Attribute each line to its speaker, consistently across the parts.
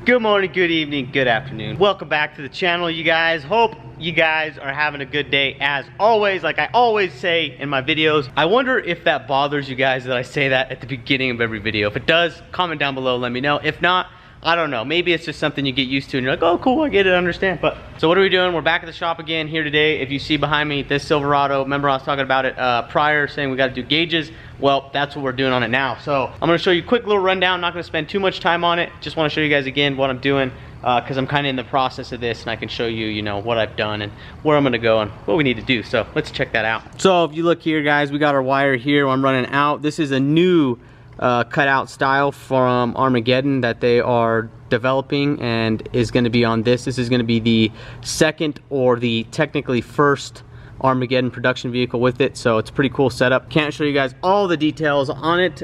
Speaker 1: Good morning, good evening, good afternoon. Welcome back to the channel, you guys. Hope you guys are having a good day as always. Like I always say in my videos, I wonder if that bothers you guys that I say that at the beginning of every video. If it does, comment down below, let me know. If not, I don't know. Maybe it's just something you get used to and you're like, oh cool, I get it, I understand. But so what are we doing? We're back at the shop again here today. If you see behind me this Silverado, remember I was talking about it prior, saying we got to do gauges. Well, that's what we're doing on it now. So I'm gonna show you a quick little rundown. I'm not gonna spend too much time on it. Just wanna show you guys again what I'm doing because I'm kind of in the process of this and I can show you, you know, what I've done and where I'm gonna go and what we need to do. So let's check that out. So if you look here, guys, we got our wire here. I'm running out. This is a new cutout style from Armageddon that they are developing and is going to be on this. This is going to be the second or the technically first Armageddon production vehicle with it, so it's a pretty cool setup. Can't show you guys all the details on it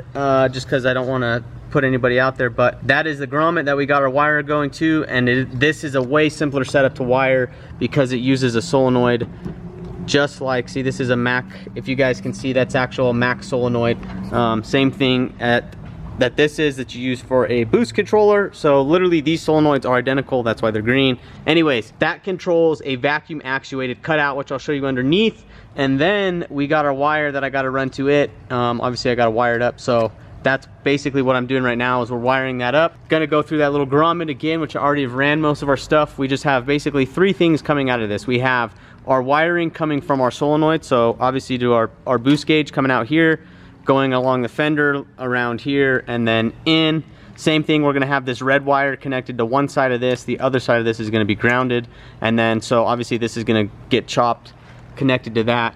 Speaker 1: just because I don't want to put anybody out there, but that is the grommet that we got our wire going to, and this is a way simpler setup to wire because it uses a solenoid just like, see, this is a Mac, if you guys can see, that's actual Mac solenoid. Same thing that this is that you use for a boost controller. So literally these solenoids are identical, that's why they're green. Anyways, that controls a vacuum actuated cutout, which I'll show you underneath. And then we got our wire that I got to run to it. Obviously I got to wire it up, so that's basically what I'm doing right now is we're wiring that up. Gonna go through that little grommet again, which I already have ran most of our stuff. We just have basically three things coming out of this. We have our wiring coming from our solenoid, so obviously do our boost gauge coming out here, going along the fender around here, and then in. Same thing, we're gonna have this red wire connected to one side of this, the other side of this is gonna be grounded, and then so obviously this is gonna get chopped, connected to that,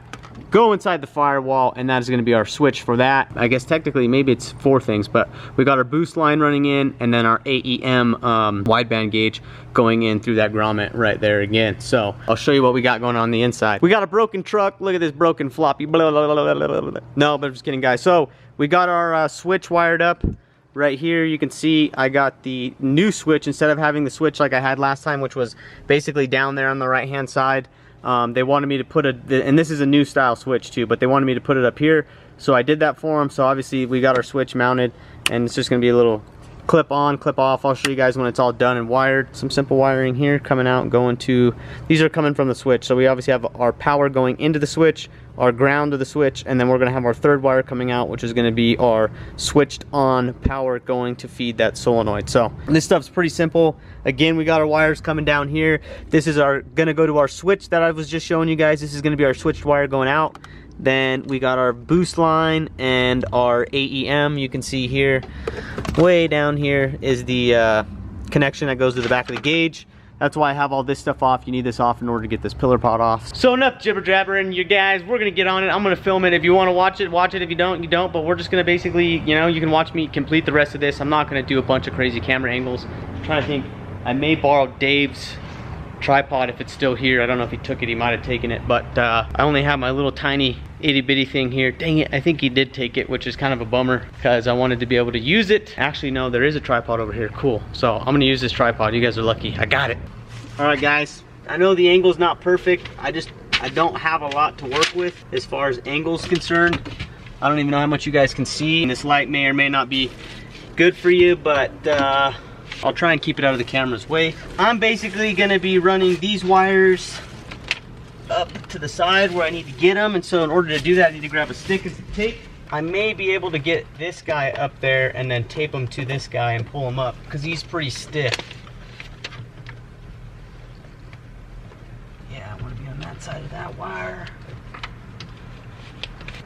Speaker 1: go inside the firewall, and that is going to be our switch for that. I guess technically maybe it's four things, but we got our boost line running in, and then our AEM wideband gauge going in through that grommet right there again. So I'll show you what we got going on the inside. We got a broken truck. Look at this broken floppy. Blah, blah, blah, blah, blah, blah. No, but I'm just kidding, guys. So we got our switch wired up. Right here you can see I got the new switch instead of having the switch like I had last time, which was basically down there on the right hand side. They wanted me to put and this is a new style switch too, but they wanted me to put it up here, so I did that for them. So obviously we got our switch mounted, and it's just gonna be a little clip on, clip off. I'll show you guys when it's all done and wired. Some simple wiring here coming out and going to, these are coming from the switch. So we obviously have our power going into the switch, our ground to the switch, and then we're gonna have our third wire coming out, which is gonna be our switched on power going to feed that solenoid. So this stuff's pretty simple. Again, we got our wires coming down here. This is gonna go to our switch that I was just showing you guys. This is gonna be our switched wire going out. Then we got our boost line and our AEM. You can see here, way down here is the connection that goes to the back of the gauge. That's why I have all this stuff off. You need this off in order to get this pillar pod off. So enough jibber jabbering, you guys. We're gonna get on it. I'm gonna film it. If you want to watch it, watch it. If you don't, you don't. But we're just gonna basically, you know, you can watch me complete the rest of this. I'm not gonna do a bunch of crazy camera angles. I'm trying to think. I may borrow Dave's tripod if it's still here. I don't know if he took it. He might have taken it, but I only have my little tiny itty bitty thing here. Dang it, I think he did take it, which is kind of a bummer because I wanted to be able to use it. Actually, no, there is a tripod over here. Cool. So I'm gonna use this tripod. You guys are lucky. I got it. All right, guys. I know the angle's not perfect. I don't have a lot to work with as far as angle's concerned. I don't even know how much you guys can see. And this light may or may not be good for you, but I'll try and keep it out of the camera's way. I'm basically gonna be running these wires up to the side where I need to get them, and so in order to do that I need to grab a stick and some tape. I may be able to get this guy up there and then tape him to this guy and pull him up because he's pretty stiff. Yeah, I want to be on that side of that wire.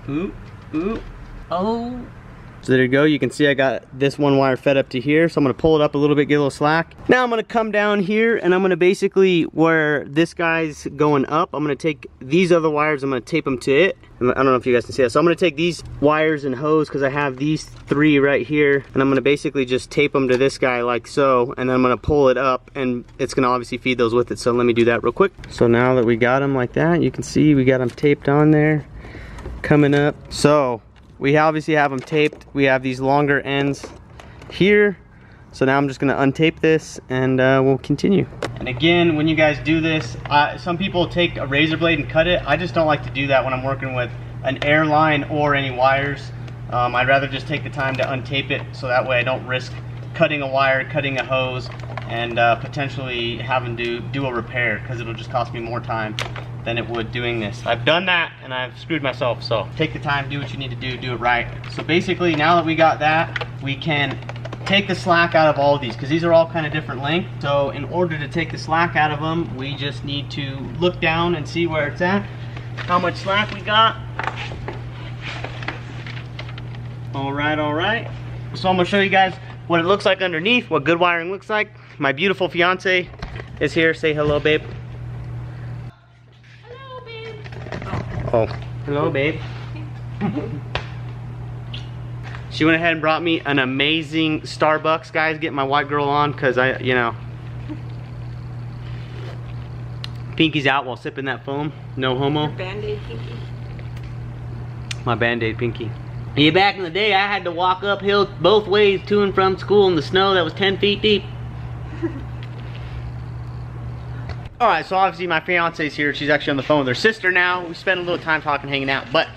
Speaker 1: Ooh, ooh, oh. So there you go, you can see I got this one wire fed up to here, so I'm gonna pull it up a little bit, get a little slack. Now I'm gonna come down here and I'm gonna basically, where this guy's going up, I'm gonna take these other wires, I'm gonna tape them to it. I don't know if you guys can see that. So I'm gonna take these wires and hose, because I have these three right here, and I'm gonna basically just tape them to this guy like so, and then I'm gonna pull it up, and it's gonna obviously feed those with it. So let me do that real quick. So now that we got them like that, you can see we got them taped on there, coming up. So we obviously have them taped. We have these longer ends here. So now I'm just gonna untape this and we'll continue. And again, when you guys do this, some people take a razor blade and cut it. I just don't like to do that when I'm working with an air line or any wires. I'd rather just take the time to untape it so that way I don't risk cutting a wire, cutting a hose, and potentially having to do a repair, because it'll just cost me more time than it would doing this. I've done that and I've screwed myself, so take the time, do what you need to do it right. So basically, now that we got that, we can take the slack out of all of these, because these are all kind of different length. So in order to take the slack out of them, we just need to look down and see where it's at, how much slack we got. All right. So I'm gonna show you guys what it looks like underneath, what good wiring looks like. My beautiful fiance is here. Say hello, babe.
Speaker 2: Hello, babe.
Speaker 1: Oh, hello, babe. She went ahead and brought me an amazing Starbucks, guys. Getting my white girl on, because you know, Pinky's out while sipping that foam. No homo.
Speaker 2: Your Band-Aid Pinky.
Speaker 1: My Band-Aid Pinky. Yeah, back in the day, I had to walk uphill both ways to and from school in the snow that was 10 feet deep. Alright, so obviously my fiance's here. She's actually on the phone with her sister now. We spent a little time talking, hanging out, but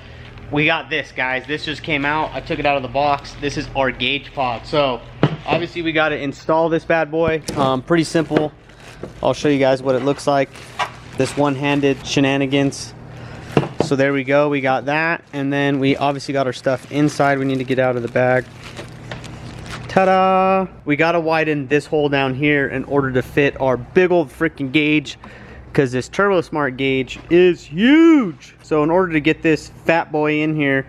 Speaker 1: we got this, guys. This just came out. I took it out of the box. This is our gauge pod. So obviously we got to install this bad boy. Pretty simple. I'll show you guys what it looks like. This one-handed shenanigans. So there we go, we got that, and then we obviously got our stuff inside. We need to get out of the bag. Ta-da! We gotta widen this hole down here in order to fit our big old freaking gauge, because this Turbosmart gauge is huge. So in order to get this fat boy in here,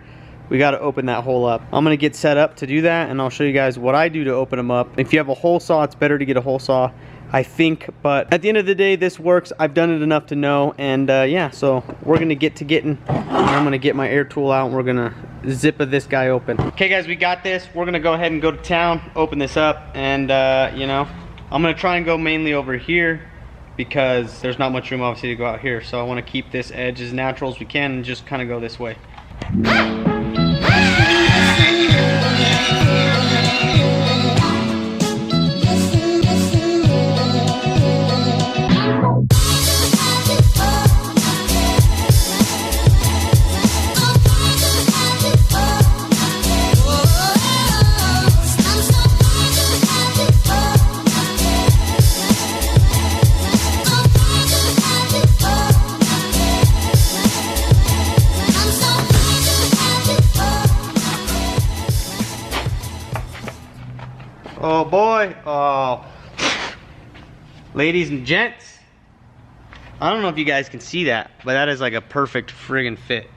Speaker 1: we gotta open that hole up. I'm gonna get set up to do that, and I'll show you guys what I do to open them up. If you have a hole saw, it's better to get a hole saw, I think, but at the end of the day, this works. I've done it enough to know, and yeah, so we're gonna get to getting. I'm gonna get my air tool out, and we're gonna zip this guy open. Okay, guys, we got this. We're gonna go ahead and go to town, open this up, and you know, I'm gonna try and go mainly over here, because there's not much room, obviously, to go out here. So I want to keep this edge as natural as we can, and just kind of go this way. Oh boy, oh. Ladies and gents, I don't know if you guys can see that, but that is like a perfect friggin' fit.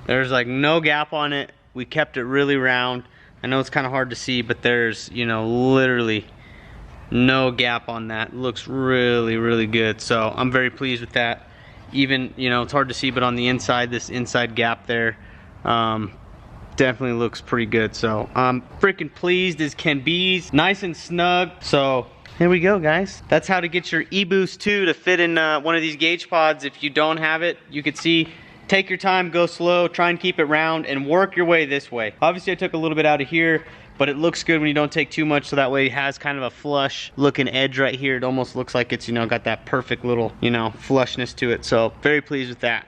Speaker 1: There's like no gap on it. We kept it really round. I know it's kind of hard to see, but there's, you know, literally no gap on that. It looks really, really good. So I'm very pleased with that. Even, you know, it's hard to see, but on the inside, this inside gap there, definitely looks pretty good. So I'm freaking pleased as can be. Nice and snug. So here we go, guys. That's how to get your Eboost2 to fit in one of these gauge pods. If you don't have it, you could see, take your time, go slow, try and keep it round, and work your way this way. Obviously I took a little bit out of here, but it looks good when you don't take too much, so that way it has kind of a flush looking edge right here. It almost looks like it's, you know, got that perfect little, you know, flushness to it. So very pleased with that.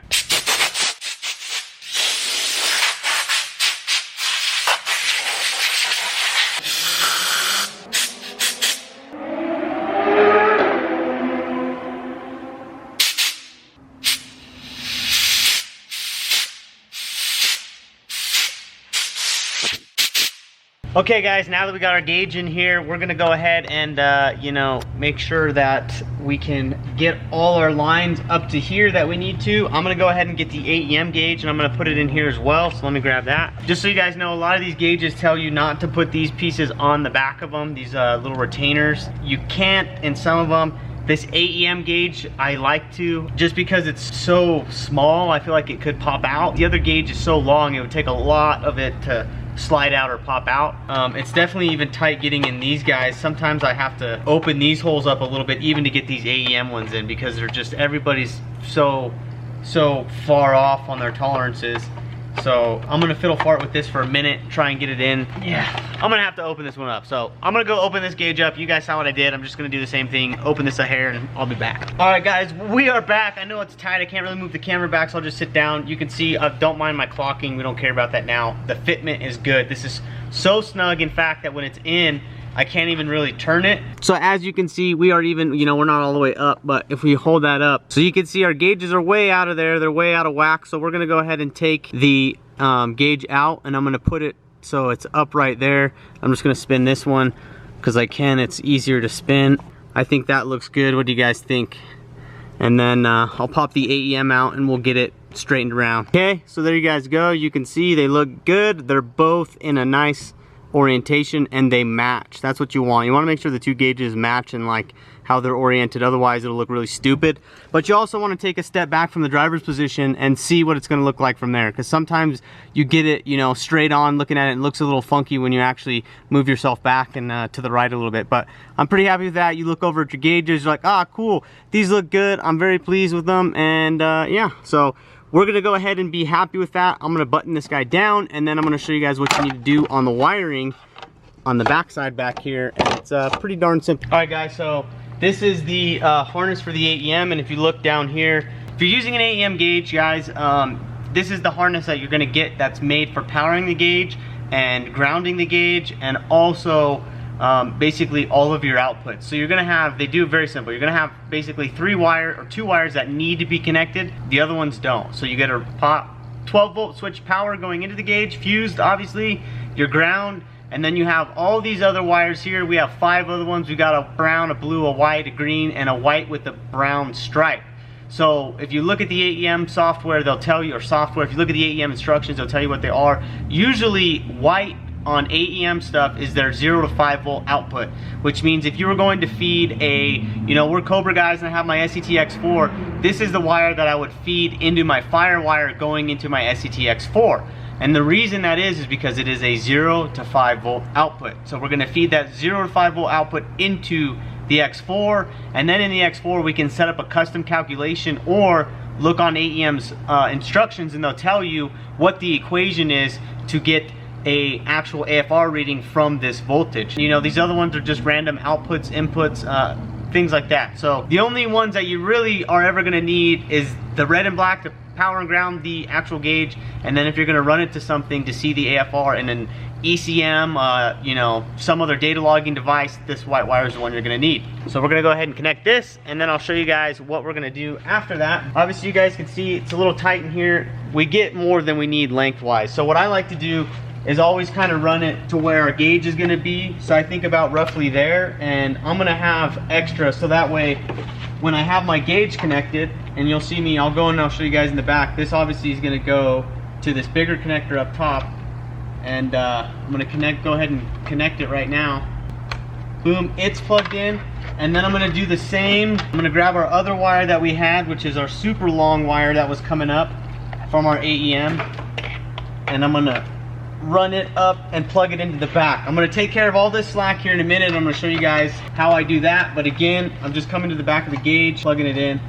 Speaker 1: Okay guys, now that we got our gauge in here, we're gonna go ahead and you know, make sure that we can get all our lines up to here that we need to. I'm gonna go ahead and get the AEM gauge, and I'm gonna put it in here as well, so let me grab that. Just so you guys know, a lot of these gauges tell you not to put these pieces on the back of them, these little retainers. You can't in some of them. This AEM gauge, I like to, just because it's so small, I feel like it could pop out. The other gauge is so long, it would take a lot of it to slide out or pop out. It's definitely even tight getting in these guys. Sometimes I have to open these holes up a little bit even to get these AEM ones in, because they're just, everybody's so far off on their tolerances. So I'm gonna fiddle fart with this for a minute, try and get it in. Yeah, I'm gonna have to open this one up. So I'm gonna go open this gauge up. You guys saw what I did. I'm just gonna do the same thing, open this a hair, and I'll be back. All right guys, we are back. I know it's tight, I can't really move the camera back, so I'll just sit down. You can see, don't mind my clocking, we don't care about that now. The fitment is good. This is so snug, in fact, that when it's in, I can't even really turn it. So as you can see, we are even, you know, we're not all the way up, but if we hold that up, so you can see our gauges are way out of there. They're way out of whack. So we're gonna go ahead and take the gauge out, and I'm gonna put it so it's up right there. I'm just gonna spin this one because I can. It's easier to spin. I think that looks good. What do you guys think? And then I'll pop the AEM out and we'll get it straightened around. Okay, so there you guys go. You can see they look good. They're both in a nice orientation and they match. That's what you want. You want to make sure the two gauges match and like how they're oriented, otherwise it'll look really stupid. But you also want to take a step back from the driver's position and see what it's going to look like from there, because sometimes you get it, you know, straight on looking at it, and it looks a little funky when you actually move yourself back and to the right a little bit. But I'm pretty happy with that. You look over at your gauges, you're like, ah, cool, these look good. I'm very pleased with them. And yeah, so we're gonna go ahead and be happy with that. I'm gonna button this guy down, and then I'm gonna show you guys what you need to do on the wiring on the backside back here, and it's pretty darn simple. All right guys, so this is the harness for the AEM, and if you look down here, if you're using an AEM gauge, guys, this is the harness that you're gonna get that's made for powering the gauge and grounding the gauge, and also basically all of your outputs. So you're gonna have, they do it very simple, you're gonna have basically two wires that need to be connected, the other ones don't. So you get a 12-volt switch power going into the gauge, fused obviously, your ground, and then you have all these other wires here. We have 5 other ones. We got a brown, a blue, a white, a green, and a white with a brown stripe. So if you look at the AEM software, they'll tell you, or software, if you look at the AEM instructions, they'll tell you what they are. Usually white on AEM stuff is their 0 to 5 volt output, which means if you were going to feed a, you know, we're Cobra guys and I have my SCTX4, this is the wire that I would feed into my fire wire going into my SCTX4. And the reason that is because it is a 0 to 5 volt output. So we're gonna feed that 0 to 5 volt output into the X4, and then in the X4 we can set up a custom calculation or look on AEM's instructions, and they'll tell you what the equation is to get a actual AFR reading from this voltage. You know, these other ones are just random outputs, inputs, things like that. So the only ones that you really are ever gonna need is the red and black to power and ground the actual gauge, and then if you're gonna run it to something to see the AFR and an ECM, you know, some other data logging device, this white wire is the one you're gonna need. So we're gonna go ahead and connect this, and then I'll show you guys what we're gonna do after that. Obviously you guys can see it's a little tight in here. We get more than we need lengthwise. So what I like to do is always kind of run it to where our gauge is going to be. So I think about roughly there, and I'm going to have extra, so that way when I have my gauge connected, and you'll see me, I'll go and I'll show you guys in the back, this obviously is going to go to this bigger connector up top, and I'm going to go ahead and connect it right now. Boom, it's plugged in. And then I'm going to do the same. I'm going to grab our other wire that we had, which is our super long wire that was coming up from our AEM, and I'm going to run it up and plug it into the back. I'm going to take care of all this slack here in a minute. I'm going to show you guys how I do that, but again, I'm just coming to the back of the gauge, plugging it in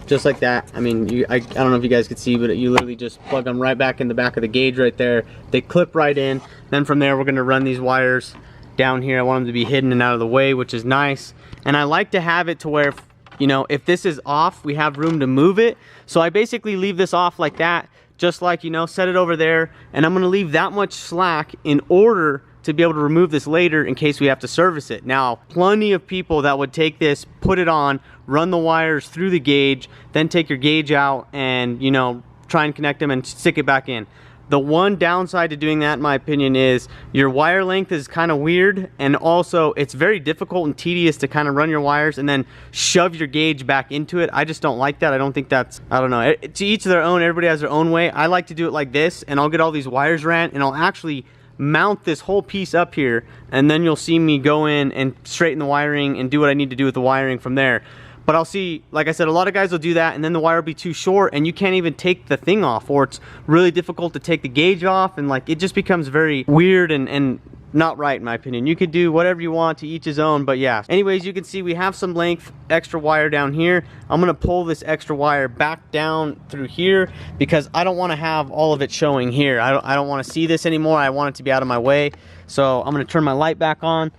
Speaker 1: just like that. I mean, I don't know if you guys could see, but you literally just plug them right back in the back of the gauge right there. They clip right in. Then from there we're going to run these wires down here. I want them to be hidden and out of the way, which is nice. And I like to have it to where, you know, if this is off, we have room to move it. So I basically leave this off like that, just like, you know, set it over there, and I'm gonna leave that much slack in order to be able to remove this later in case we have to service it. Now, plenty of people that would take this, put it on, run the wires through the gauge, then take your gauge out and, you know, try and connect them and stick it back in. The one downside to doing that, in my opinion, is your wire length is kind of weird, and also it's very difficult and tedious to kind of run your wires and then shove your gauge back into it. I just don't like that. I don't think that's, I don't know, to each their own. Everybody has their own way. I like to do it like this, and I'll get all these wires ran, and I'll actually mount this whole piece up here, and then you'll see me go in and straighten the wiring and do what I need to do with the wiring from there. But I'll see, like I said, a lot of guys will do that, and then the wire will be too short and you can't even take the thing off, or it's really difficult to take the gauge off, and like it just becomes very weird and not right, in my opinion. You could do whatever you want, to each his own, but yeah. Anyways, you can see we have some length extra wire down here. I'm gonna pull this extra wire back down through here because I don't want to have all of it showing here. I don't want to see this anymore. I want it to be out of my way. So I'm gonna turn my light back on,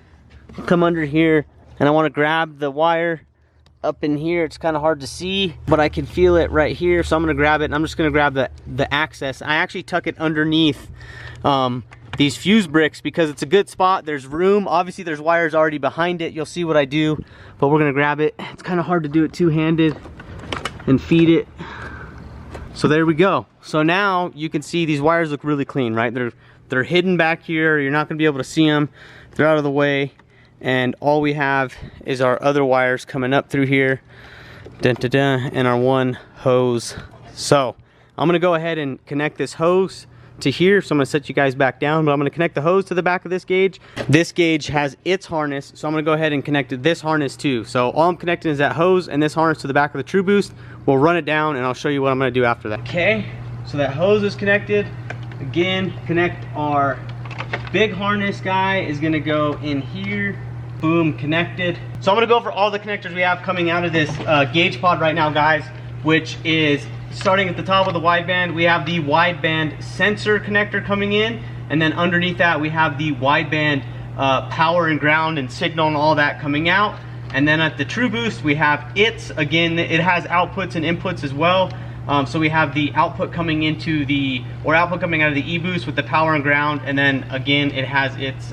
Speaker 1: come under here, and I want to grab the wire up in here. It's kind of hard to see, but I can feel it right here, so I'm gonna grab it, and I'm just gonna grab the access. I actually tuck it underneath these fuse bricks because it's a good spot. There's room. Obviously there's wires already behind it. You'll see what I do, but we're gonna grab it. It's kind of hard to do it two-handed and feed it. So there we go. So now you can see these wires look really clean, right? They're hidden back here. You're not gonna be able to see them. They're out of the way. And all we have is our other wires coming up through here. Dun, dun, dun, and our one hose. So I'm gonna go ahead and connect this hose to here. So I'm gonna set you guys back down, but I'm gonna connect the hose to the back of this gauge. This gauge has its harness, so I'm gonna go ahead and connect this harness too. So all I'm connecting is that hose and this harness to the back of the True Boost. We'll run it down and I'll show you what I'm gonna do after that. Okay, so that hose is connected. Again, connect our big harness guy is gonna go in here. Boom, connected. So I'm gonna go over all the connectors we have coming out of this gauge pod right now, guys, which is starting at the top of the wideband. We have the wideband sensor connector coming in, and then underneath that we have the wideband power and ground and signal and all that coming out. And then at the True Boost we have again, it has outputs and inputs as well. So we have the output coming into output coming out of the eBoost with the power and ground, and then again it has its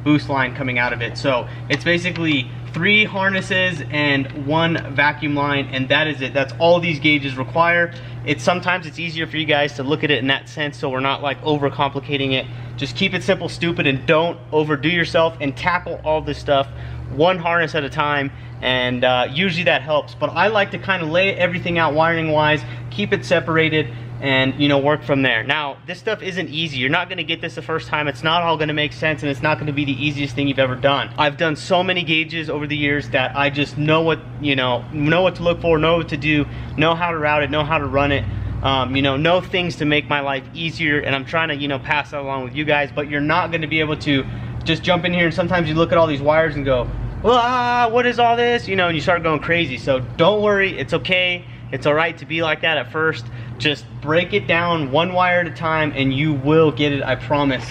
Speaker 1: boost line coming out of it. So it's basically 3 harnesses and 1 vacuum line, and that is it. That's all these gauges require. Sometimes it's easier for you guys to look at it in that sense, so we're not like overcomplicating it. Just keep it simple, stupid, and don't overdo yourself, and tackle all this stuff 1 harness at a time, and usually that helps. But I like to kind of lay everything out wiring wise, keep it separated, and work from there. Now this stuff isn't easy. You're not going to get this the first time. It's not all going to make sense, and it's not going to be the easiest thing you've ever done. I've done so many gauges over the years that I just know what know what to look for, know what to do, know how to route it, know how to run it, know things to make my life easier, and I'm trying to pass that along with you guys. But you're not going to be able to just jump in here and sometimes you look at all these wires and go, what is all this, and you start going crazy. So don't worry, it's okay. It's all right to be like that at first. Just break it down 1 wire at a time and you will get it, I promise.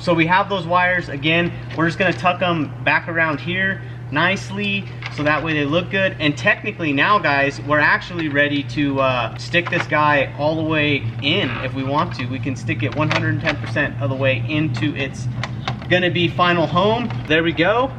Speaker 1: So we have those wires. Again, we're just gonna tuck them back around here nicely so that way they look good. And technically now, guys, we're actually ready to stick this guy all the way in if we want to. We can stick it 110% of the way into its gonna be final home. There we go.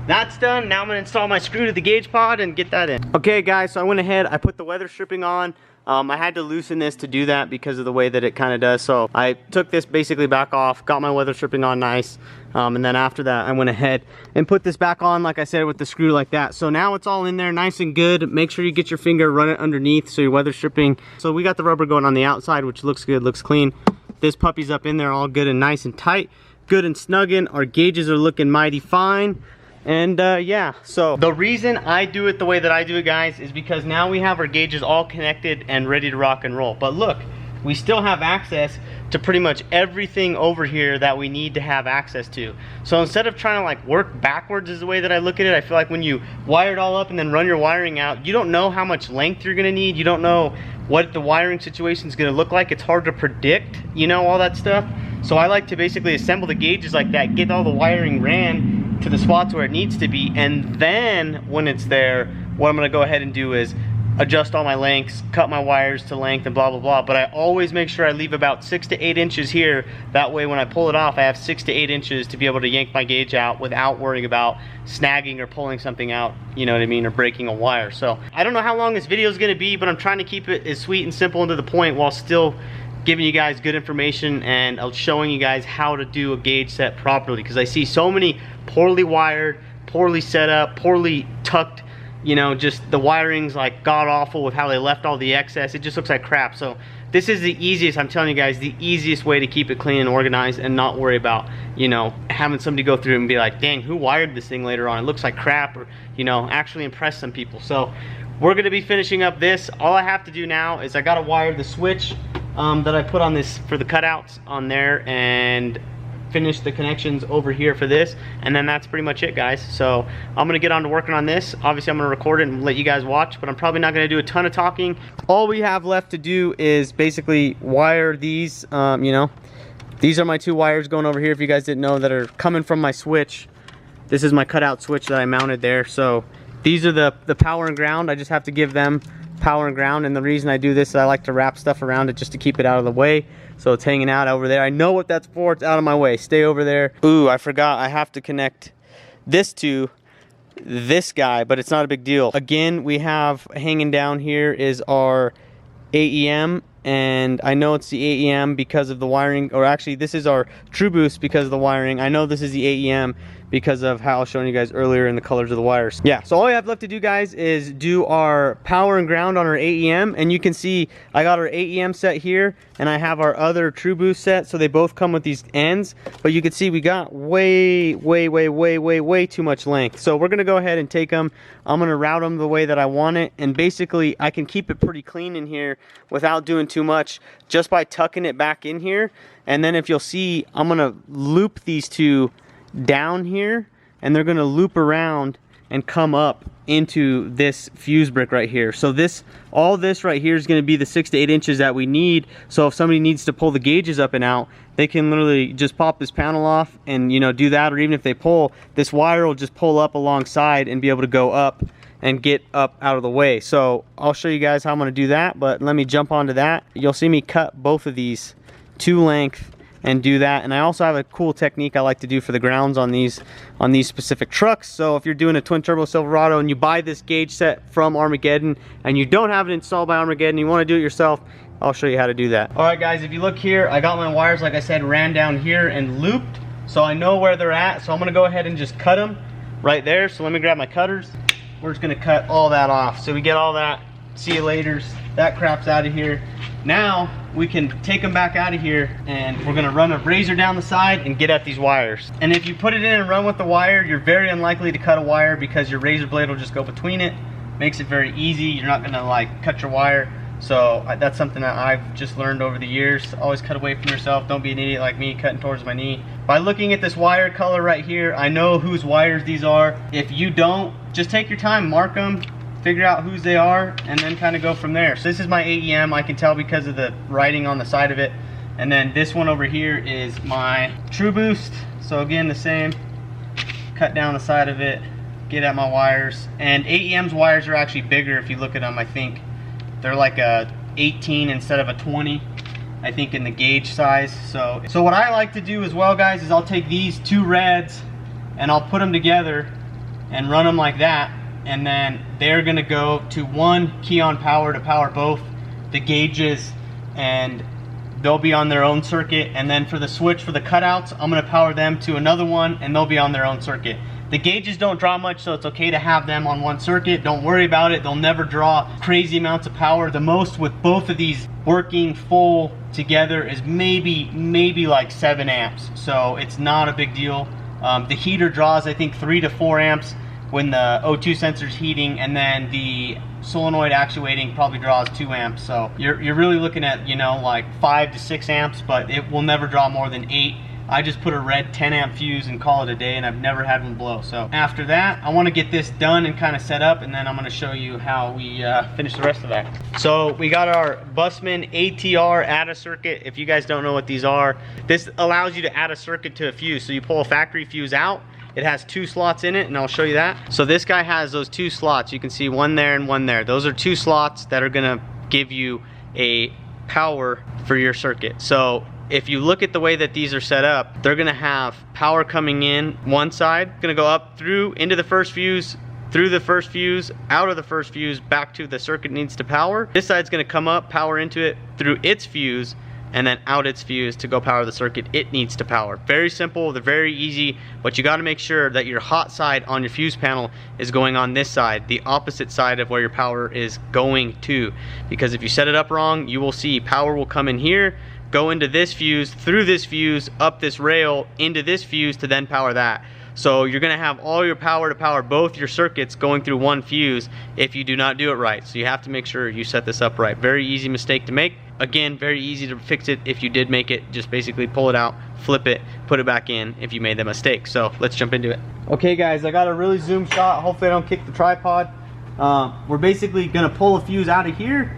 Speaker 1: That's done. Now I'm gonna install my screw to the gauge pod and get that in. Okay guys, so I went ahead, I put the weather stripping on. I had to loosen this to do that because of the way that it kind of does. So I took this basically back off, got my weather stripping on nice. And then after that, I went ahead and put this back on, like I said, with the screw like that. So now it's all in there nice and good. Make sure you get your finger, run it underneath so your weather stripping. So we got the rubber going on the outside, which looks good, looks clean. This puppy's up in there all good and nice and tight, good and snugging. Our gauges are looking mighty fine. And yeah, so the reason I do it the way that I do it, guys, is because now we have our gauges all connected and ready to rock and roll. But look, we still have access to pretty much everything over here that we need to have access to. So instead of trying to like work backwards is the way that I look at it. I feel like when you wire it all up and then run your wiring out, you don't know how much length you're gonna need. You don't know what the wiring situation is gonna look like. It's hard to predict, all that stuff. So I like to basically assemble the gauges like that, get all the wiring ran to the spots where it needs to be, and then when it's there, what I'm gonna go ahead and do is adjust all my lengths, cut my wires to length and blah blah blah. But I always make sure I leave about 6 to 8 inches here. That way when I pull it off, I have 6 to 8 inches to be able to yank my gauge out without worrying about snagging or pulling something out, you know what I mean, or breaking a wire. So I don't know how long this video is gonna be, but I'm trying to keep it as sweet and simple and to the point while still giving you guys good information and showing you guys how to do a gauge set properly, because I see so many poorly wired, poorly set up, poorly tucked, just the wiring's like god awful with how they left all the excess. It just looks like crap. So this is the easiest, I'm telling you guys, the easiest way to keep it clean and organized and not worry about, having somebody go through and be like, dang, who wired this thing later on? It looks like crap, or, actually impress some people. So we're gonna be finishing up this. All I have to do now is I gotta wire the switch that I put on this for the cutouts on there and finish the connections over here for this, and then that's pretty much it, guys. So I'm gonna get on to working on this. Obviously I'm gonna record it and let you guys watch, but I'm probably not gonna do a ton of talking. All we have left to do is basically wire these. These are my 2 wires going over here, if you guys didn't know, that are coming from my switch. This is my cutout switch that I mounted there. So these are the power and ground. I just have to give them power and ground, and the reason I do this is I like to wrap stuff around it just to keep it out of the way. So it's hanging out over there. I know what that's for. It's out of my way. Stay over there. Ooh, I forgot. I have to connect this to this guy, but it's not a big deal. Again, we have hanging down here is our AEM, and I know it's the AEM because of the wiring, or actually this is our True Boost because of the wiring. I know this is the AEM because of how I was showing you guys earlier in the colors of the wires. Yeah, so all I have left to do, guys, is do our power and ground on our AEM, and you can see I got our AEM set here, and I have our other True Boost set, so they both come with these ends, but you can see we got way too much length. So we're gonna go ahead and take them. I'm gonna route them the way that I want it, and basically I can keep it pretty clean in here without doing too much just by tucking it back in here. And then if you'll see, I'm gonna loop these two down here, and they're gonna loop around and come up into this fuse brick right here. So this, all this right here is gonna be the 6 to 8 inches that we need. So if somebody needs to pull the gauges up and out, they can literally just pop this panel off and, you know, do that. Or even if they pull, this wire will just pull up alongside and be able to go up and get up out of the way. So I'll show you guys how I'm gonna do that, but let me jump onto that. You'll see me cut both of these to length and do that. And I also have a cool technique I like to do for the grounds on these specific trucks. So if you're doing a twin turbo Silverado and you buy this gauge set from Armageddon and you don't have it installed by Armageddon, you want to do it yourself, I'll show you how to do that. All right, guys, if you look here, I got my wires, like I said, ran down here and looped, so I know where they're at. So I'm gonna go ahead and just cut them right there. So let me grab my cutters. We're just gonna cut all that off. So we get all that, see you laters, that crap's out of here. Now we can take them back out of here, and we're gonna run a razor down the side and get at these wires. And if you put it in and run with the wire, you're very unlikely to cut a wire because your razor blade will just go between it. Makes it very easy. You're not gonna like cut your wire. So that's something that I've just learned over the years. Always cut away from yourself. Don't be an idiot like me cutting towards my knee. By looking at this wire color right here, I know whose wires these are. If you don't, just take your time, mark them, figure out whose they are, and then kind of go from there. So this is my AEM. I can tell because of the writing on the side of it. And then this one over here is my True Boost. So again, the same. Cut down the side of it, get at my wires. And AEM's wires are actually bigger if you look at them, I think. They're like a 18 instead of a 20, I think, in the gauge size. So what I like to do as well, guys, is I'll take these two reds and I'll put them together and run them like that. And then they're gonna go to one key on power to power both the gauges, and they'll be on their own circuit. And then for the switch for the cutouts, I'm gonna power them to another one and they'll be on their own circuit. The gauges don't draw much, so it's okay to have them on one circuit. Don't worry about it. They'll never draw crazy amounts of power. The most with both of these working full together is maybe like 7 amps. So it's not a big deal. The heater draws, I think, 3 to 4 amps when the O2 sensor's heating, and then the solenoid actuating probably draws 2 amps. So you're really looking at, you know, like 5 to 6 amps, but it will never draw more than 8. I just put a red 10 amp fuse and call it a day, and I've never had one blow. So after that, I want to get this done and kind of set up, and then I'm going to show you how we finish the rest of that. So we got our Bussmann ATR add a circuit. If you guys don't know what these are, this allows you to add a circuit to a fuse. So you pull a factory fuse out. It has 2 slots in it, and I'll show you that. So this guy has those 2 slots. You can see one there and one there. Those are 2 slots that are going to give you a power for your circuit. So if you look at the way that these are set up, they're gonna have power coming in one side, gonna go up through into the first fuse, through the first fuse, out of the first fuse, back to the circuit needs to power. This side's gonna come up, power into it through its fuse, and then out its fuse to go power the circuit it needs to power. Very simple, they're very easy, but you gotta make sure that your hot side on your fuse panel is going on this side, the opposite side of where your power is going to. Because if you set it up wrong, you will see power will come in here, go into this fuse, through this fuse, up this rail, into this fuse to then power that. So you're gonna have all your power to power both your circuits going through one fuse if you do not do it right. So you have to make sure you set this up right. Very easy mistake to make. Again, very easy to fix it if you did make it. Just basically pull it out, flip it, put it back in if you made the mistake. So let's jump into it. Okay guys, I got a really zoom shot. Hopefully I don't kick the tripod. We're basically gonna pull a fuse out of here,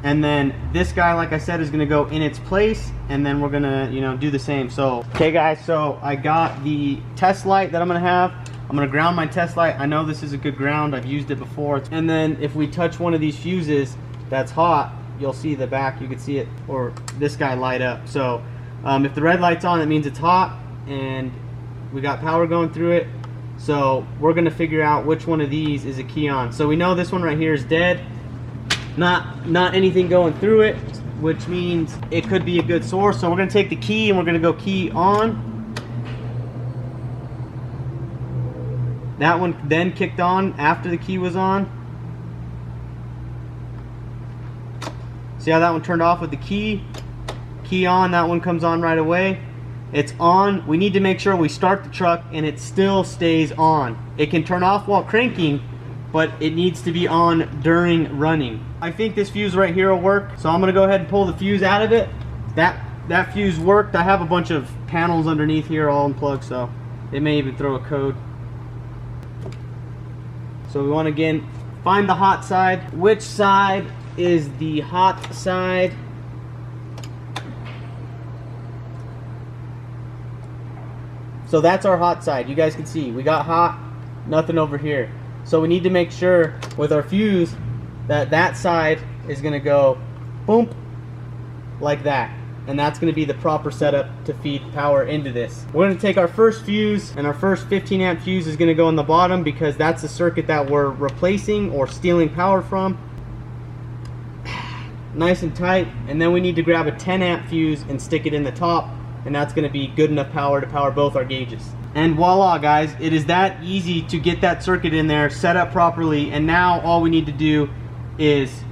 Speaker 1: And then this guy, like I said, is gonna go in its place, and then we're gonna, you know, do the same. So, okay guys, so I got the test light that I'm gonna have. I'm gonna ground my test light. I know this is a good ground, I've used it before. And then if we touch one of these fuses that's hot, you'll see the back, you can see it, or this guy light up. So if the red light's on, it means it's hot and we got power going through it. So we're gonna figure out which one of these is a key on. So we know this one right here is dead. Not anything going through it, which means it could be a good source. So we're gonna take the key and we're gonna go key on. That one then kicked on after the key was on. See how that one turned off with the key? Key on, that one comes on right away. It's on. We need to make sure we start the truck and it still stays on. It can turn off while cranking, but it needs to be on during running. I think this fuse right here will work, so I'm gonna go ahead and pull the fuse out of it. That fuse worked. I have a bunch of panels underneath here all unplugged, so it may even throw a code. So we want to again find the hot side. Which side is the hot side? So that's our hot side. You guys can see we got hot, nothing over here. So we need to make sure with our fuse that that side is going to go boom like that, and that's going to be the proper setup to feed power into this. We're going to take our first fuse, and our first 15 amp fuse is going to go in the bottom because that's the circuit that we're replacing or stealing power from. Nice and tight. And then we need to grab a 10 amp fuse and stick it in the top, and that's going to be good enough power to power both our gauges. And voila guys, it is that easy to get that circuit in there, set up properly, and now all we need to do is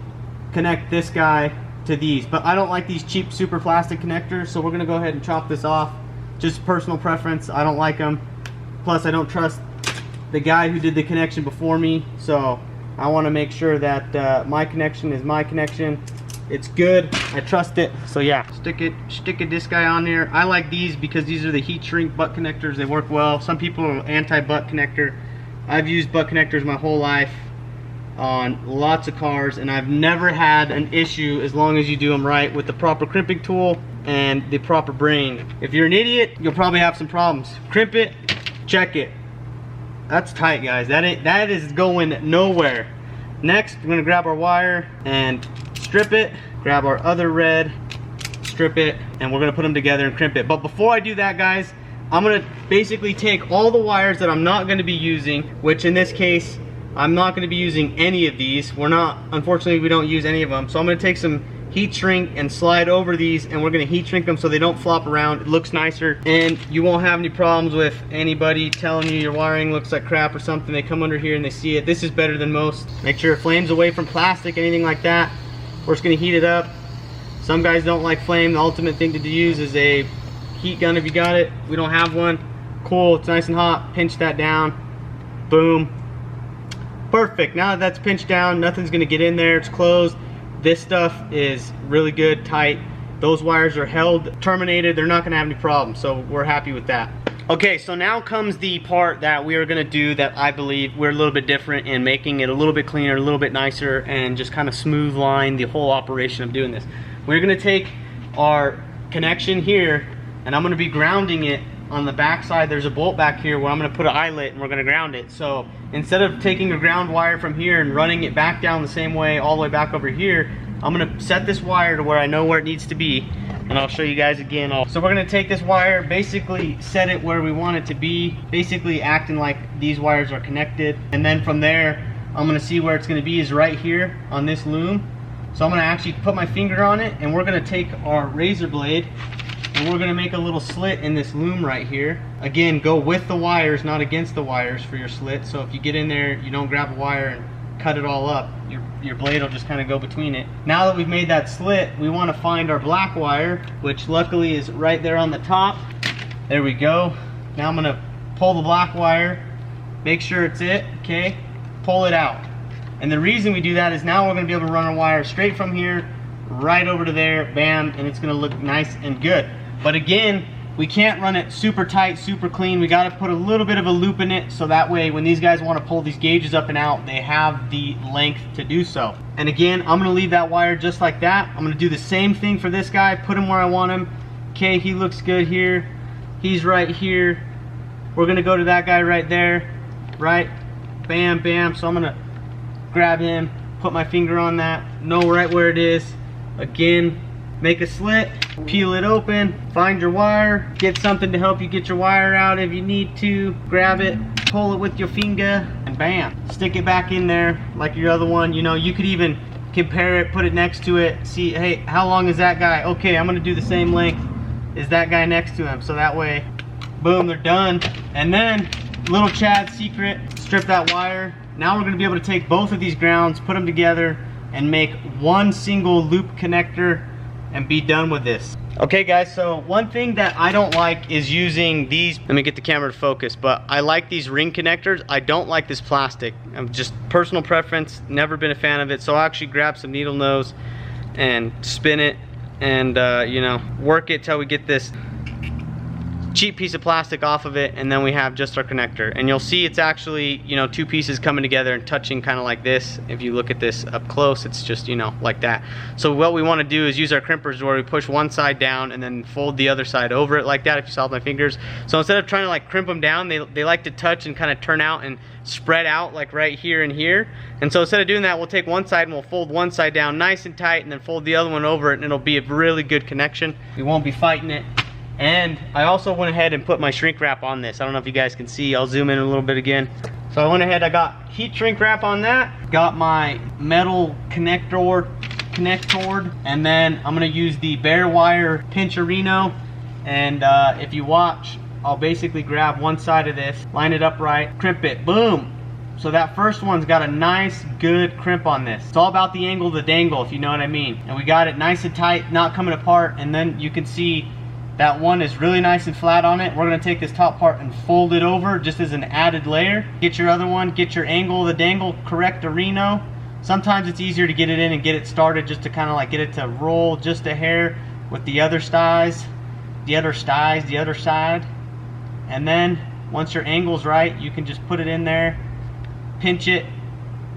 Speaker 1: connect this guy to these. But I don't like these cheap super plastic connectors, so we're gonna go ahead and chop this off. Just personal preference, I don't like them. Plus I don't trust the guy who did the connection before me, so I want to make sure that my connection is my connection. It's good, I trust it. So yeah, stick this guy on there. I like these because these are the heat shrink butt connectors. They work well. Some people are anti-butt connector. I've used butt connectors my whole life on lots of cars, and I've never had an issue as long as you do them right with the proper crimping tool and the proper brain. If you're an idiot, you'll probably have some problems. Crimp it, check it. That's tight guys, that is going nowhere. Next, we're gonna grab our wire and strip it, grab our other red, strip it, and we're gonna put them together and crimp it. But before I do that guys, I'm gonna basically take all the wires that I'm not gonna be using, which in this case, I'm not gonna be using any of these. Unfortunately, we don't use any of them. So I'm gonna take some heat shrink and slide over these, and we're gonna heat shrink them so they don't flop around. It looks nicer, and you won't have any problems with anybody telling you your wiring looks like crap or something. They come under here and they see it. This is better than most. Make sure it flames away from plastic, anything like that. We're just gonna heat it up. Some guys don't like flame. The ultimate thing to use is a heat gun if you got it. We don't have one. Cool, it's nice and hot. Pinch that down. Boom. Perfect. Now that that's pinched down, nothing's gonna get in there. It's closed. This stuff is really good, tight. Those wires are held, terminated. They're not gonna have any problems, so we're happy with that. Okay, so now comes the part that we are gonna do that I believe we're a little bit different in, making it a little bit cleaner, a little bit nicer, and just kind of smooth line the whole operation of doing this. We're gonna take our connection here, and I'm gonna be grounding it on the back side. There's a bolt back here where I'm gonna put an eyelet and we're gonna ground it. So instead of taking a ground wire from here and running it back down the same way all the way back over here, I'm gonna set this wire to where I know where it needs to be, and I'll show you guys again. So we're gonna take this wire, basically set it where we want it to be, basically acting like these wires are connected, and then from there I'm gonna see where it's gonna be is right here on this loom. So I'm gonna actually put my finger on it, and we're gonna take our razor blade and we're gonna make a little slit in this loom right here. Again, go with the wires, not against the wires for your slit. So if you get in there, you don't grab a wire and cut it all up, your blade will just kind of go between it. Now that we've made that slit, we want to find our black wire, which luckily is right there on the top. There we go. Now I'm gonna pull the black wire, make sure it's it, okay? Pull it out. And the reason we do that is now we're gonna be able to run our wire straight from here right over to there, bam, and it's gonna look nice and good. But again, We can't run it super tight, super clean. We got to put a little bit of a loop in it, so that way when these guys want to pull these gauges up and out, they have the length to do so. And again, I'm going to leave that wire just like that. I'm going to do the same thing for this guy, put him where I want him. Okay, he looks good here. He's right here. We're going to go to that guy right there. Right? Bam, bam. So I'm going to grab him, put my finger on that, know right where it is. Again, make a slit, peel it open, find your wire, get something to help you get your wire out if you need to, grab it, pull it with your finger, and bam, stick it back in there like your other one. You know, you could even compare it, put it next to it, see, hey, how long is that guy? Okay, I'm gonna do the same length as that guy next to him, so that way, boom, they're done. And then, little Chad's secret, strip that wire. Now we're gonna be able to take both of these grounds, put them together, and make one single loop connector and be done with this. Okay guys, so one thing that I don't like is using these, let me get the camera to focus, but I like these ring connectors. I don't like this plastic. I'm just personal preference, never been a fan of it. So I'll actually grab some needle nose and spin it and you know, work it till we get this cheap piece of plastic off of it, and then we have just our connector. And you'll see it's actually, you know, two pieces coming together and touching kind of like this. If you look at this up close, it's just, you know, like that. So what we want to do is use our crimpers where we push one side down and then fold the other side over it like that, if you saw with my fingers. So instead of trying to like crimp them down, they like to touch and kind of turn out and spread out like right here and here. And so instead of doing that, we'll take one side and we'll fold one side down nice and tight and then fold the other one over it, and it'll be a really good connection. We won't be fighting it. And I also went ahead and put my shrink wrap on this. I don't know if you guys can see. I'll zoom in a little bit again. So I went ahead, I got heat shrink wrap on that. Got my metal connector, and then I'm gonna use the bare wire pincherino. And if you watch, I'll basically grab one side of this, line it up right, crimp it, boom. So that first one's got a nice, good crimp on this. It's all about the angle of the dangle, if you know what I mean. And we got it nice and tight, not coming apart. And then you can see that one is really nice and flat on it. We're gonna take this top part and fold it over just as an added layer. Get your other one, get your angle of the dangle, correct areno. Sometimes it's easier to get it in and get it started just to kind of like get it to roll just a hair with the other side. And then once your angle's right, you can just put it in there, pinch it,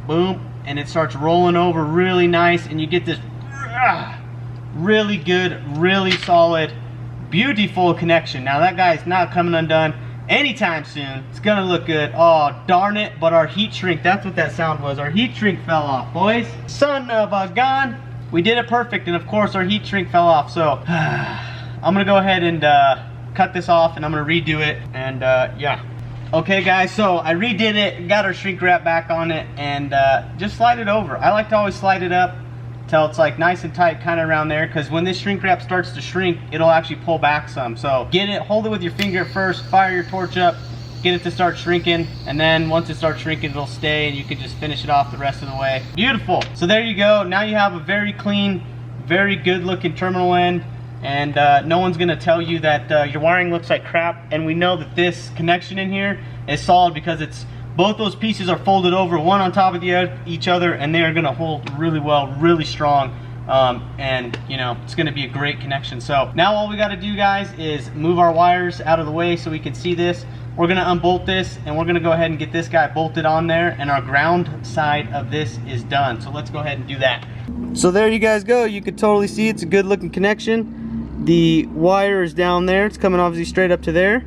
Speaker 1: boom, and it starts rolling over really nice, and you get this really good, really solid, beautiful connection. Now that guy's not coming undone anytime soon. It's gonna look good. Oh darn it, but our heat shrink, that's what that sound was. Our heat shrink fell off, boys. Son of a gun. We did it perfect, and of course our heat shrink fell off. So I'm gonna go ahead and cut this off, and I'm gonna redo it, and yeah. Okay guys, so I redid it, got our shrink wrap back on it, and just slide it over. I like to always slide it up till it's like nice and tight, kind of around there, because when this shrink wrap starts to shrink, it'll actually pull back some. So get it, hold it with your finger first, fire your torch up, get it to start shrinking, and then once it starts shrinking, it'll stay, and you can just finish it off the rest of the way. Beautiful. So there you go. Now you have a very clean, very good looking terminal end, and no one's gonna tell you that your wiring looks like crap. And we know that this connection in here is solid because it's both those pieces are folded over, one on top of each other, and they are gonna hold really well, really strong, and you know, it's gonna be a great connection. So now all we gotta do, guys, is move our wires out of the way so we can see this. We're gonna unbolt this, and we're gonna go ahead and get this guy bolted on there, and our ground side of this is done. So let's go ahead and do that. So there you guys go. You can totally see it's a good looking connection. The wire is down there. It's coming obviously straight up to there,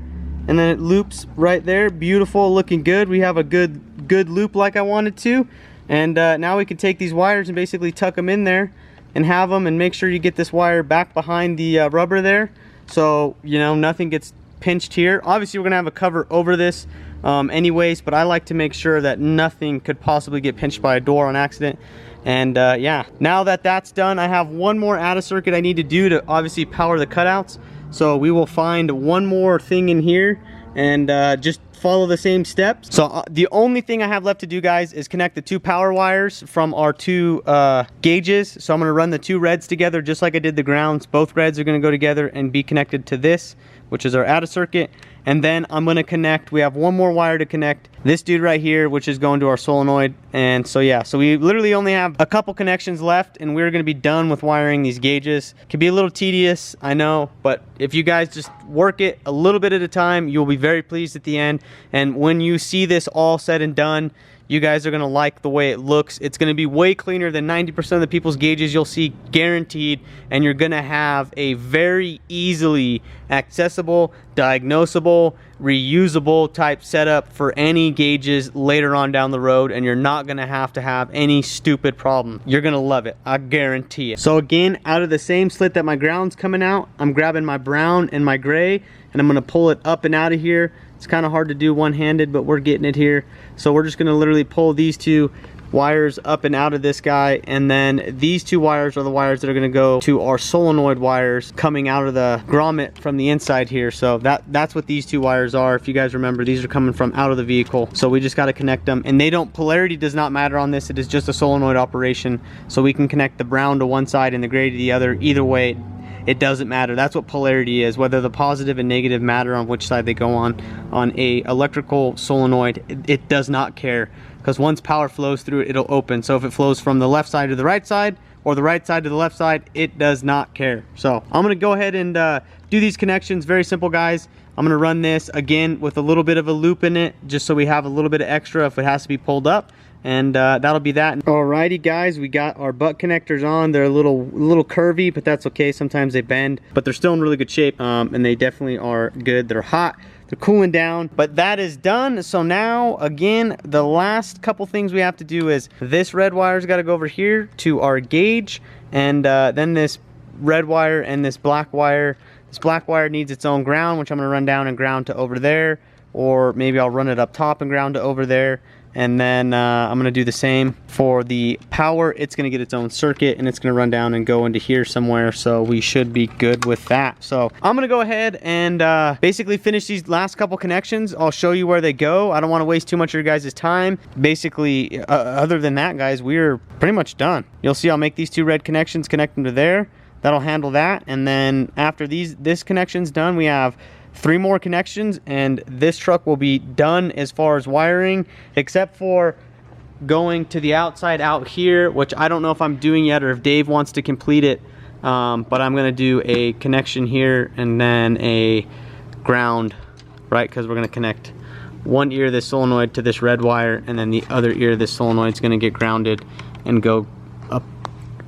Speaker 1: and then it loops right there. Beautiful, looking good. We have a good loop like I wanted to. And now we can take these wires and basically tuck them in there and have them, and make sure you get this wire back behind the rubber there, so you know nothing gets pinched here. Obviously we're gonna have a cover over this anyways, but I like to make sure that nothing could possibly get pinched by a door on accident. And yeah, now that that's done, I have one more add-a circuit I need to do to obviously power the cutouts. So we will find one more thing in here and just follow the same steps. So the only thing I have left to do, guys, is connect the 2 power wires from our 2 gauges. So I'm going to run the 2 reds together just like I did the grounds. Both reds are going to go together and be connected to this, which is our out of circuit. And then I'm going to connect, we have 1 more wire to connect this dude right here, which is going to our solenoid. And so yeah, so we literally only have a couple connections left, and we're going to be done with wiring these gauges. Can be a little tedious, I know, but if you guys just work it a little bit at a time, you'll be very pleased at the end. And when you see this all said and done, you guys are going to like the way it looks. It's going to be way cleaner than 90% of the people's gauges you'll see, guaranteed. And you're going to have a very easily accessible, diagnosable, reusable type setup for any gauges later on down the road. And you're not going to have any stupid problem. You're going to love it. I guarantee it. So again, out of the same slit that my ground's coming out, I'm grabbing my brown and my gray, and I'm going to pull it up and out of here. It's kind of hard to do one-handed, but we're getting it here. So we're just going to literally pull these 2 wires up and out of this guy, and then these 2 wires are the wires that are going to go to our solenoid wires coming out of the grommet from the inside here. So that's what these 2 wires are. If you guys remember, these are coming from out of the vehicle. So we just got to connect them, and they don't, polarity does not matter on this. It is just a solenoid operation. So we can connect the brown to one side and the gray to the other. Either way, it doesn't matter. That's what polarity is, whether the positive and negative matter on which side they go on a electrical solenoid. It does not care, because once power flows through it, it'll open. So if it flows from the left side to the right side, or the right side to the left side, it does not care. So I'm gonna go ahead and do these connections. Very simple, guys. I'm gonna run this again with a little bit of a loop in it, just so we have a little bit of extra if it has to be pulled up. And that'll be that. Alrighty, guys, we got our butt connectors on. They're a little curvy, but that's okay. Sometimes they bend, but they're still in really good shape, and they definitely are good. They're hot, they're cooling down, but that is done. So now, again, the last couple things we have to do is this red wire's got to go over here to our gauge, and then this red wire and this black wire. This black wire needs its own ground, which I'm going to run down and ground to over there, or maybe I'll run it up top and ground to over there. And then I'm going to do the same for the power. It's going to get its own circuit, and it's going to run down and go into here somewhere. So we should be good with that. So I'm going to go ahead and basically finish these last couple connections. I'll show you where they go. I don't want to waste too much of your guys' time. Basically, other than that, guys, we're pretty much done. You'll see I'll make these 2 red connections, connect them to there. That'll handle that. And then after this connection's done, we have 3 more connections, and this truck will be done as far as wiring, except for going to the outside out here, which I don't know if I'm doing yet or if Dave wants to complete it, but I'm gonna do a connection here and then a ground, right? Because we're gonna connect one ear of this solenoid to this red wire, and then the other ear of this solenoid is gonna get grounded and go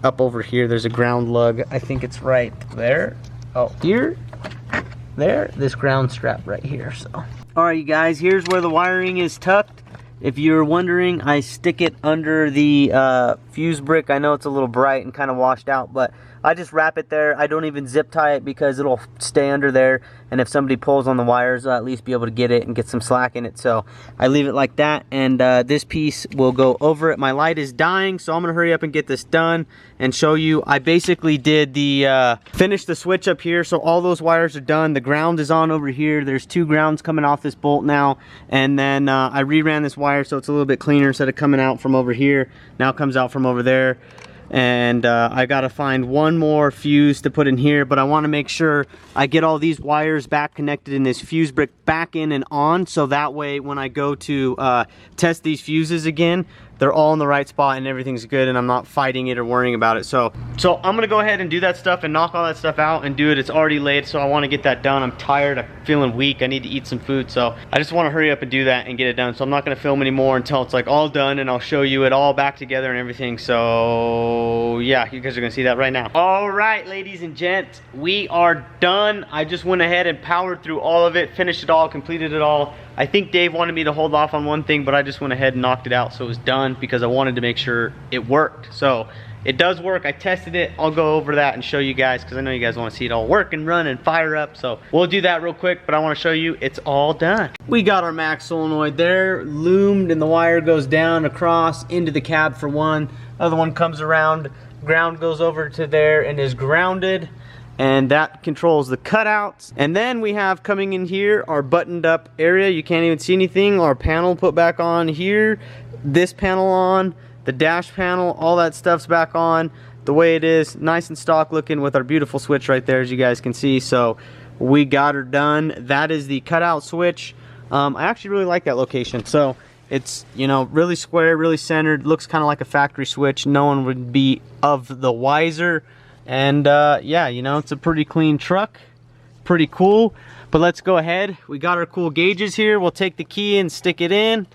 Speaker 1: up over here. There's a ground lug. I think it's right there. Oh, here. There, this ground strap right here. So all right, you guys, here's where the wiring is tucked. If you're wondering, I stick it under the fuse brick. I know it's a little bright and kind of washed out, but I just wrap it there. I don't even zip tie it because it'll stay under there, and if somebody pulls on the wires, I'll at least be able to get it and get some slack in it. So I leave it like that, and this piece will go over it. My light is dying, so I'm gonna hurry up and get this done and show you. I basically did the finish the switch up here, so all those wires are done. The ground is on over here. There's 2 grounds coming off this bolt now, and then I reran this wire so it's a little bit cleaner. Instead of coming out from over here, now it comes out from over there. And I gotta find 1 more fuse to put in here, but I want to make sure I get all these wires back connected in this fuse brick back in and on, so that way when I go to test these fuses again, they're all in the right spot and everything's good, and I'm not fighting it or worrying about it. So I'm gonna go ahead and do that stuff and knock all that stuff out and do it. It's already late, so I want to get that done. I'm tired, I'm feeling weak, I need to eat some food, so I just want to hurry up and do that and get it done. So I'm not gonna film anymore until it's like all done, and I'll show you it all back together and everything. So yeah, you guys are gonna see that right now. All right, ladies and gents, we are done. I just went ahead and powered through all of it, finished it all, completed it all. I think Dave wanted me to hold off on one thing, but I just went ahead and knocked it out, so it was done because I wanted to make sure it worked. So it does work. I tested it. I'll go over that and show you guys because I know you guys want to see it all work and run and fire up. So we'll do that real quick, but I want to show you it's all done. We got our max solenoid there, loomed, and the wire goes down across into the cab for one. Other one comes around, ground goes over to there and is grounded. and that controls the cutouts. And then we have coming in here our buttoned up area. You can't even see anything. Our panel put back on here, this panel on, the dash panel, all that stuff's back on the way it is, nice and stock looking with our beautiful switch right there, as you guys can see. So we got her done. That is the cutout switch. I actually really like that location. So it's, you know, really square, really centered, looks kind of like a factory switch. No one would be of the wiser. And yeah, you know, it's a pretty clean truck, pretty cool. But let's go ahead. We got our cool gauges here. We'll take the key and stick it in,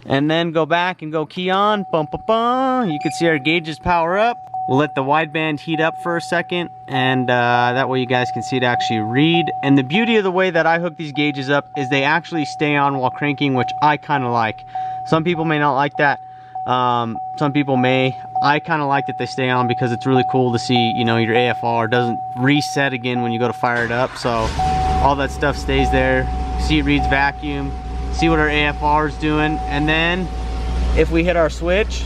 Speaker 1: and then go back and go key on. Bum, bum, bum. You can see our gauges power up. We'll let the wideband heat up for a second, and that way you guys can see it actually read. And the beauty of the way that I hook these gauges up is they actually stay on while cranking, which I kind of like. Some people may not like that. Some people may. I kind of like that they stay on because it's really cool to see, you know, your AFR doesn't reset again when you go to fire it up. So all that stuff stays there. See, it reads vacuum. See what our AFR is doing. And then if we hit our switch,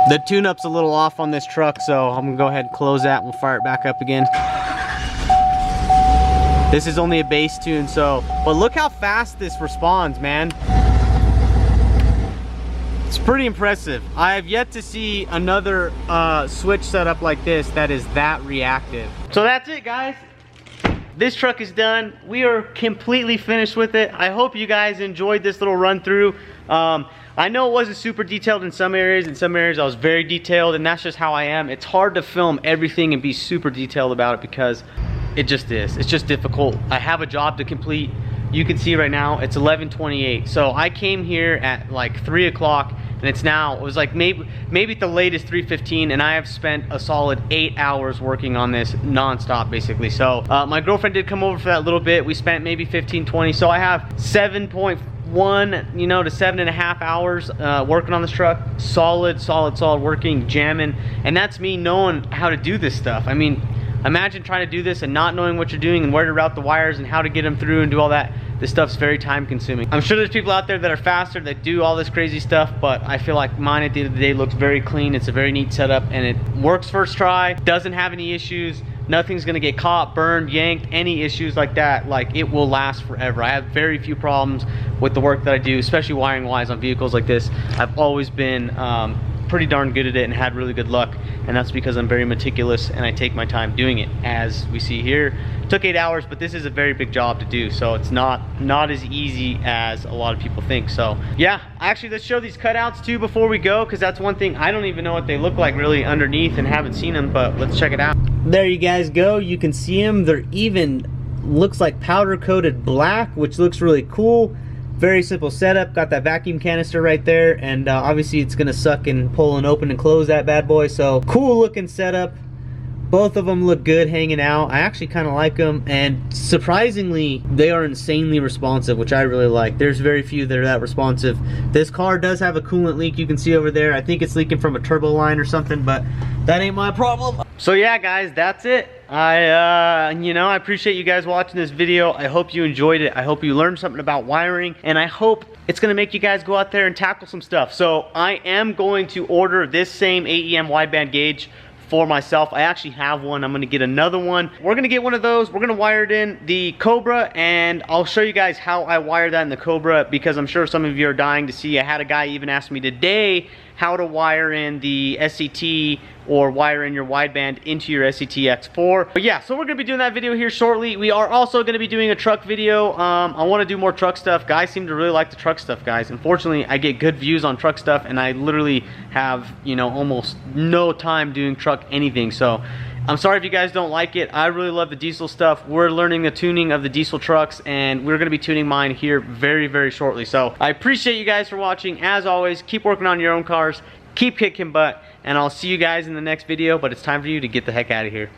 Speaker 1: the tune-up's a little off on this truck, so I'm gonna go ahead and close that and we'll fire it back up again. This is only a bass tune, so, but look how fast this responds, man. It's pretty impressive. I have yet to see another switch setup like this that is that reactive. So that's it, guys. This truck is done. We are completely finished with it. I hope you guys enjoyed this little run through. I know it wasn't super detailed in some areas. In some areas I was very detailed, and that's just how I am. It's hard to film everything and be super detailed about it because it just is. It's just difficult. I have a job to complete. You can see right now it's 11:28. So I came here at like 3 o'clock, and it's now, it was like maybe at the latest 3:15, and I have spent a solid 8 hours working on this non-stop basically. So my girlfriend did come over for that little bit. We spent maybe 15-20. So I have 7.1, you know, to 7.5 hours working on this truck. Solid working, jamming. And that's me knowing how to do this stuff. I mean, imagine trying to do this and not knowing what you're doing and where to route the wires and how to get them through and do all that. This stuff's very time consuming. I'm sure there's people out there that are faster that do all this crazy stuff, but I feel like mine at the end of the day looks very clean. It's a very neat setup, and it works first try, doesn't have any issues. Nothing's gonna get caught, burned, yanked, any issues like that. Like, it will last forever. I have very few problems with the work that I do, especially wiring wise on vehicles like this. I've always been pretty darn good at it and had really good luck, and that's because I'm very meticulous and I take my time doing it. As we see here, it took 8 hours, but this is a very big job to do, so it's not as easy as a lot of people think. So yeah, actually, let's show these cutouts too before we go, because that's one thing I don't even know what they look like really underneath and haven't seen them, but let's check it out. There you guys go. You can see them. They're even looks like powder coated black, which looks really cool. Very simple setup. Got that vacuum canister right there, and obviously it's gonna suck and pull and open and close that bad boy. So cool looking setup. Both of them look good hanging out. I actually kind of like them, and surprisingly they are insanely responsive, which I really like. There's very few that are that responsive. This car does have a coolant leak, you can see over there. I think it's leaking from a turbo line or something, but that ain't my problem. So yeah, guys, that's it. You know, I appreciate you guys watching this video. I hope you enjoyed it. I hope you learned something about wiring, and I hope it's gonna make you guys go out there and tackle some stuff. So I am going to order this same AEM wideband gauge for myself. I actually have one. I'm gonna get another one. We're gonna get one of those. We're gonna wire it in the Cobra, and I'll show you guys how I wire that in the Cobra, because I'm sure some of you are dying to see. I had a guy even ask me today how to wire in the SCT or wire in your wideband into your SCT X4. But yeah, so we're gonna be doing that video here shortly. We are also gonna be doing a truck video. I wanna do more truck stuff. Guys seem to really like the truck stuff, guys. Unfortunately, I get good views on truck stuff, and I literally have, you know, almost no time doing truck anything. So I'm sorry if you guys don't like it. I really love the diesel stuff. We're learning the tuning of the diesel trucks, and we're gonna be tuning mine here very, very shortly. So I appreciate you guys for watching. As always, keep working on your own cars, keep kicking butt, and I'll see you guys in the next video, but it's time for you to get the heck out of here.